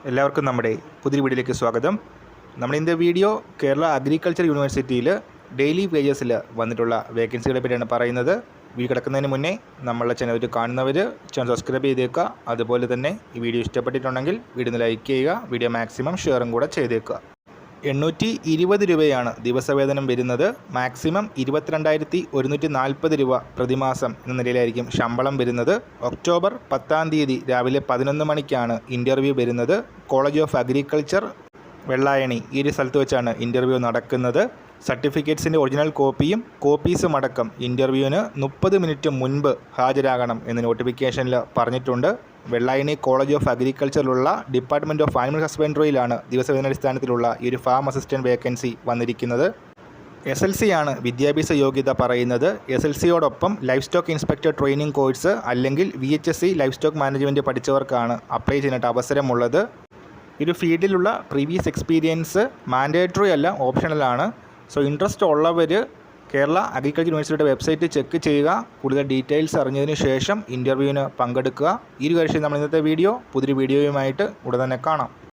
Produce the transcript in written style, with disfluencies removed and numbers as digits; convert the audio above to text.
എല്ലാവർക്കും നമ്മുടെ പുതിയ വീഡിയോയിലേക്ക് സ്വാഗതം. നമ്മളിൻ്റെ വീഡിയോ കേരള അഗ്രികൾച്ചർ യൂണിവേഴ്സിറ്റിയിൽ ഡെയിലി പേജസിൽ വന്നിട്ടുള്ള വേക്കൻസികളെ പറ്റിയാണ് പറയുന്നത്. വീഡിയോ കിടക്കുന്നതിന് മുന്നേ നമ്മളുടെ ചാനൽ കാണുന്നവർ ചാനൽ സബ്സ്ക്രൈബ് ചെയ്തേക്കുക. അതുപോലെ തന്നെ ഈ വീഡിയോ ഇഷ്ടപ്പെട്ടിട്ടുണ്ടെങ്കിൽ വീഡിയോ ലൈക്ക് ചെയ്യുക, വീഡിയോ മാക്സിമം ഷെയറും കൂടെ ചെയ്തേക്കുക. 820 രൂപയാണ് ദിവസവേതനം വരുന്നത്. മാക്സിമം 22,140 രൂപ പ്രതിമാസം എന്ന നിലയിലായിരിക്കും ശമ്പളം വരുന്നത്. ഒക്ടോബർ 10 തീയതി രാവിലെ 11 മണിക്കാണ് ഇൻ്റർവ്യൂ വരുന്നത്. കോളേജ് ഓഫ് അഗ്രികൾച്ചർ വെള്ളായണി ഈ ഒരു സ്ഥലത്ത് വെച്ചാണ് ഇൻ്റർവ്യൂ നടക്കുന്നത്. സർട്ടിഫിക്കറ്റ്സിൻ്റെ ഒറിജിനൽ കോപ്പിയും കോപ്പീസും അടക്കം ഇൻ്റർവ്യൂവിന് 30 മിനിറ്റ് മുൻപ് ഹാജരാകണം എന്ന് നോട്ടിഫിക്കേഷനിൽ പറഞ്ഞിട്ടുണ്ട്. വെള്ളായണി കോളേജ് ഓഫ് അഗ്രികൾച്ചറിലുള്ള ഡിപ്പാർട്ട്മെൻറ്റ് ഓഫ് ആനിമൽ ഹസ്ബൻഡറിയിലാണ് ദിവസവേതനാടിസ്ഥാനത്തിലുള്ള ഈ ഒരു ഫാം അസിസ്റ്റൻറ്റ് വേക്കൻസി വന്നിരിക്കുന്നത്. SLC ആണ് വിദ്യാഭ്യാസ യോഗ്യത പറയുന്നത്. SLCയോടൊപ്പം livestock inspector training course അല്ലെങ്കിൽ VHSC ലൈഫ് സ്റ്റോക്ക് മാനേജ്മെൻറ്റ് പഠിച്ചവർക്കാണ് അപ്ലൈ ചെയ്യാനായിട്ട് അവസരമുള്ളത്. ഒരു ഫീൽഡിലുള്ള പ്രീവിയസ് എക്സ്പീരിയൻസ് മാൻഡേറ്ററി അല്ല, ഓപ്ഷണലാണ്. സോ ഇൻട്രസ്റ്റ് ഉള്ളവർ കേരള അഗ്രികൾച്ചർ യൂണിവേഴ്സിറ്റിയുടെ വെബ്സൈറ്റ് ചെക്ക് ചെയ്യുക. കൂടുതൽ ഡീറ്റെയിൽസ് അറിഞ്ഞതിന് ശേഷം ഇൻ്റർവ്യൂവിന് പങ്കെടുക്കുക. ഈ ഒരു കാര്യം നമ്മൾ ഇന്നത്തെ വീഡിയോ പുതിയൊരു വീഡിയോയുമായിട്ട് ഉടൻ തന്നെ കാണാം.